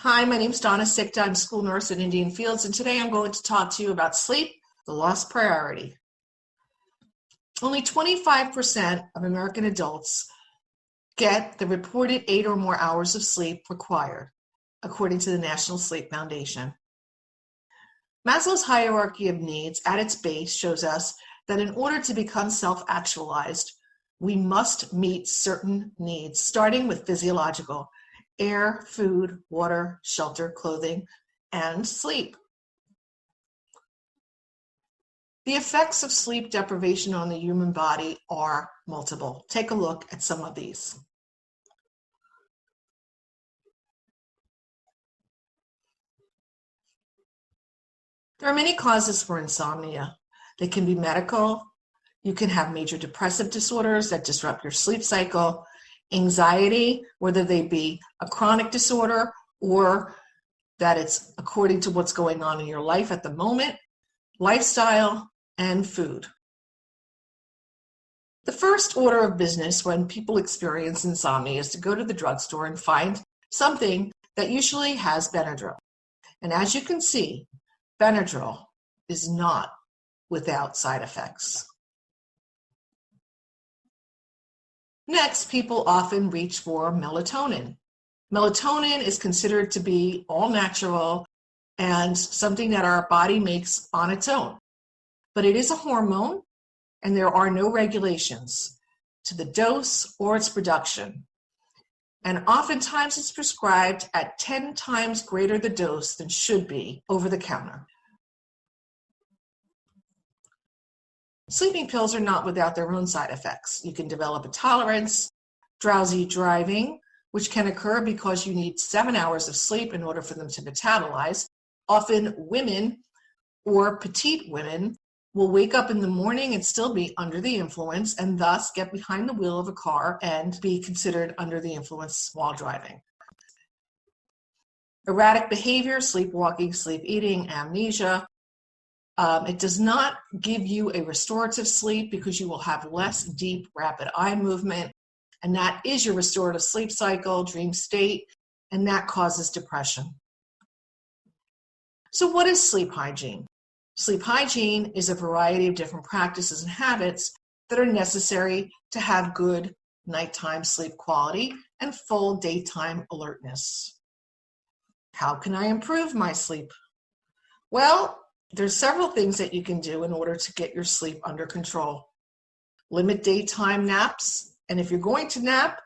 Hi, my name is Donna Sikta. I'm a school nurse at Indian Fields, and today I'm going to talk to you about sleep, the lost priority. Only 25% of American adults get the reported 8 or more hours of sleep required, according to the National Sleep Foundation. Maslow's hierarchy of needs at its base shows us that in order to become self-actualized, we must meet certain needs, starting with physiological: air, food, water, shelter, clothing, and sleep. The effects of sleep deprivation on the human body are multiple. Take a look at some of these. There are many causes for insomnia. They can be medical. You can have major depressive disorders that disrupt your sleep cycle, anxiety, whether they be a chronic disorder or that it's according to what's going on in your life at the moment, lifestyle, and food. The first order of business when people experience insomnia is to go to the drugstore and find something that usually has Benadryl. And as you can see, Benadryl is not without side effects. Next, people often reach for melatonin. Melatonin is considered to be all natural and something that our body makes on its own. But it is a hormone, and there are no regulations to the dose or its production. And oftentimes it's prescribed at 10 times greater the dose than should be over the counter. Sleeping pills are not without their own side effects. You can develop a tolerance, drowsy driving, which can occur because you need 7 hours of sleep in order for them to metabolize. Often women or petite women will wake up in the morning and still be under the influence and thus get behind the wheel of a car and be considered under the influence while driving. Erratic behavior, sleepwalking, sleep eating, amnesia. It does not give you a restorative sleep because you will have less deep, rapid eye movement, and that is your restorative sleep cycle, dream state, and that causes depression. So what is sleep hygiene? Sleep hygiene is a variety of different practices and habits that are necessary to have good nighttime sleep quality and full daytime alertness. How can I improve my sleep? Well, there's several things that you can do in order to get your sleep under control. Limit daytime naps, and if you're going to nap,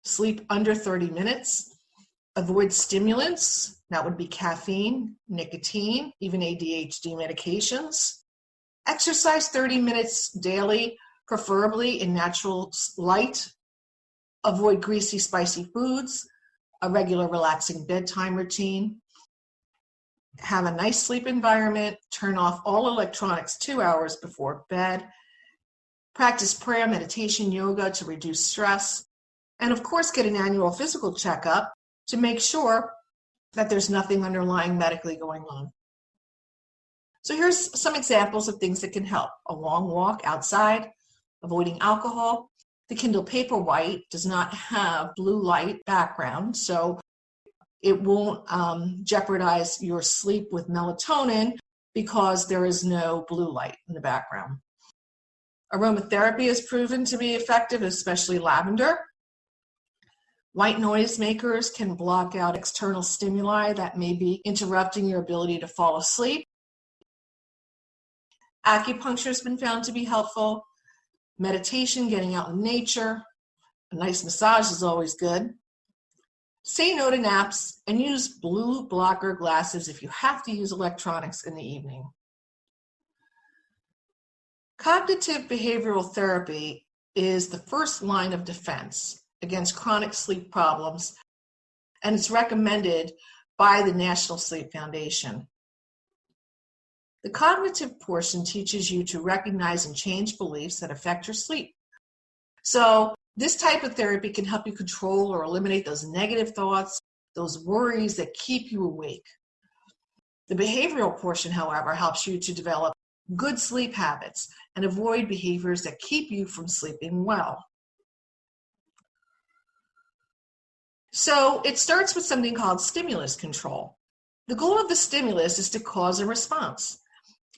sleep under 30 minutes. Avoid stimulants, that would be caffeine, nicotine, even ADHD medications. Exercise 30 minutes daily, preferably in natural light. Avoid greasy, spicy foods, a regular relaxing bedtime routine. Have a nice sleep environment, turn off all electronics 2 hours before bed. Practice prayer, meditation, yoga to reduce stress. And of course, get an annual physical checkup to make sure that there's nothing underlying medically going on. So here's some examples of things that can help. A long walk outside, avoiding alcohol. The Kindle Paperwhite does not have blue light background, so it won't jeopardize your sleep with melatonin because there is no blue light in the background. Aromatherapy is proven to be effective, especially lavender. White noise makers can block out external stimuli that may be interrupting your ability to fall asleep. Acupuncture has been found to be helpful. Meditation, getting out in nature. A nice massage is always good. Say no to naps and use blue blocker glasses if you have to use electronics in the evening. Cognitive behavioral therapy is the first line of defense against chronic sleep problems, and it's recommended by the National Sleep Foundation. The cognitive portion teaches you to recognize and change beliefs that affect your sleep. So this type of therapy can help you control or eliminate those negative thoughts, those worries that keep you awake. The behavioral portion, however, helps you to develop good sleep habits and avoid behaviors that keep you from sleeping well. So it starts with something called stimulus control. The goal of the stimulus is to cause a response.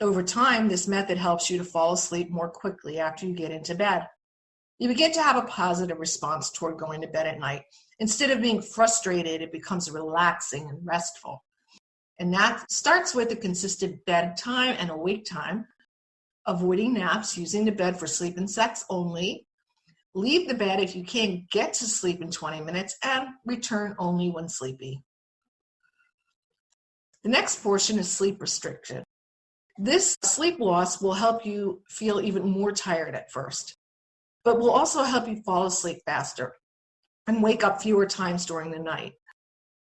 Over time, this method helps you to fall asleep more quickly after you get into bed. You begin to have a positive response toward going to bed at night. Instead of being frustrated, it becomes relaxing and restful. And that starts with a consistent bedtime and awake time, avoiding naps, using the bed for sleep and sex only, leave the bed if you can't get to sleep in 20 minutes, and return only when sleepy. The next portion is sleep restriction. This sleep loss will help you feel even more tired at first, but will also help you fall asleep faster and wake up fewer times during the night.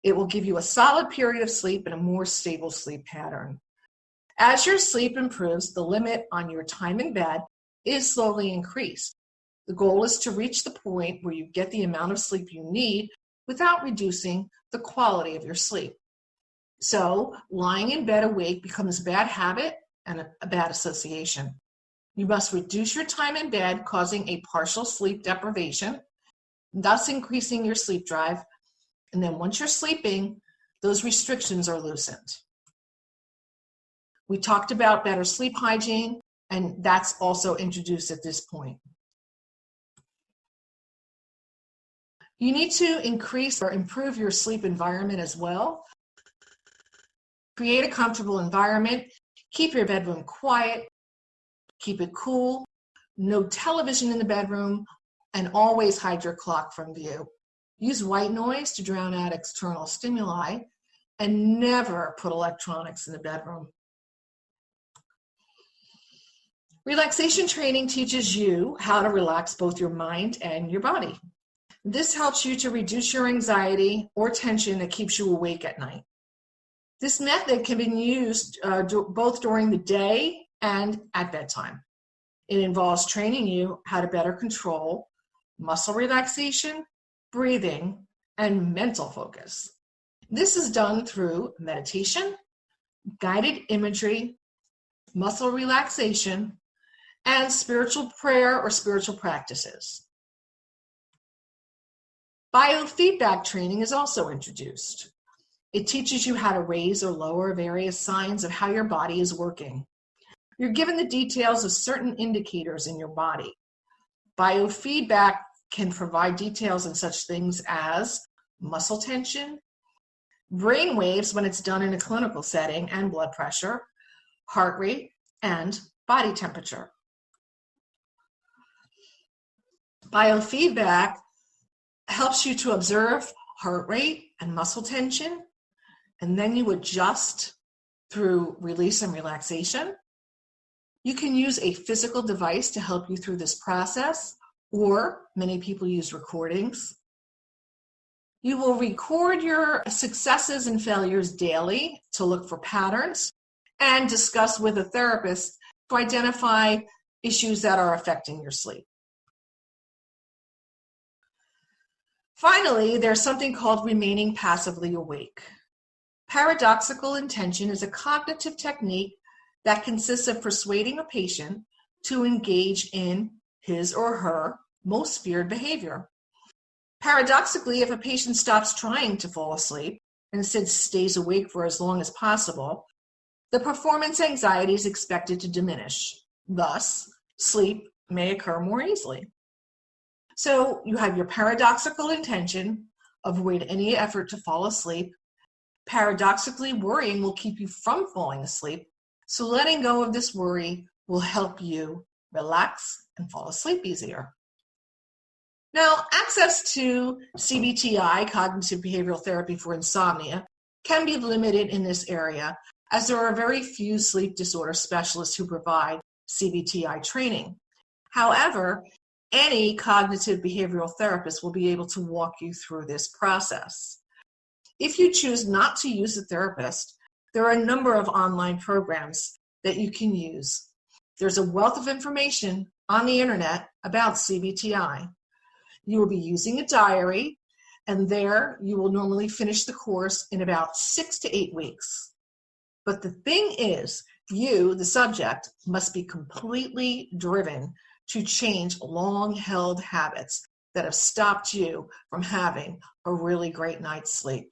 It will give you a solid period of sleep and a more stable sleep pattern. As your sleep improves, the limit on your time in bed is slowly increased. The goal is to reach the point where you get the amount of sleep you need without reducing the quality of your sleep. So, lying in bed awake becomes a bad habit and a bad association. You must reduce your time in bed, causing a partial sleep deprivation, thus increasing your sleep drive. And then once you're sleeping, those restrictions are loosened. We talked about better sleep hygiene, and that's also introduced at this point. You need to increase or improve your sleep environment as well. Create a comfortable environment. Keep your bedroom quiet. Keep it cool. No television in the bedroom, and always hide your clock from view. Use white noise to drown out external stimuli, and never put electronics in the bedroom. Relaxation training teaches you how to relax both your mind and your body. This helps you to reduce your anxiety or tension that keeps you awake at night. This method can be used both during the day and at bedtime. It involves training you how to better control muscle relaxation, breathing, and mental focus. This is done through meditation, guided imagery, muscle relaxation, and spiritual prayer or spiritual practices. Biofeedback training is also introduced. It teaches you how to raise or lower various signs of how your body is working. You're given the details of certain indicators in your body. Biofeedback can provide details in such things as muscle tension, brain waves when it's done in a clinical setting, and blood pressure, heart rate, and body temperature. Biofeedback helps you to observe heart rate and muscle tension, and then you adjust through release and relaxation. You can use a physical device to help you through this process, or many people use recordings. You will record your successes and failures daily to look for patterns and discuss with a therapist to identify issues that are affecting your sleep. Finally, there's something called remaining passively awake. Paradoxical intention is a cognitive technique that consists of persuading a patient to engage in his or her most feared behavior. Paradoxically, if a patient stops trying to fall asleep and instead stays awake for as long as possible, the performance anxiety is expected to diminish. Thus, sleep may occur more easily. So you have your paradoxical intention, avoid any effort to fall asleep. Paradoxically, worrying will keep you from falling asleep. So letting go of this worry will help you relax and fall asleep easier. Now, access to CBTI, cognitive behavioral therapy for insomnia, can be limited in this area, as there are very few sleep disorder specialists who provide CBTI training. However, any cognitive behavioral therapist will be able to walk you through this process. If you choose not to use a therapist, there are a number of online programs that you can use. There's a wealth of information on the internet about CBTI. You will be using a diary, and there you will normally finish the course in about 6 to 8 weeks. But the thing is, you, the subject, must be completely driven to change long-held habits that have stopped you from having a really great night's sleep.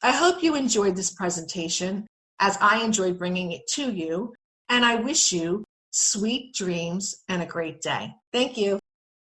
I hope you enjoyed this presentation as I enjoyed bringing it to you, and I wish you sweet dreams and a great day. Thank you.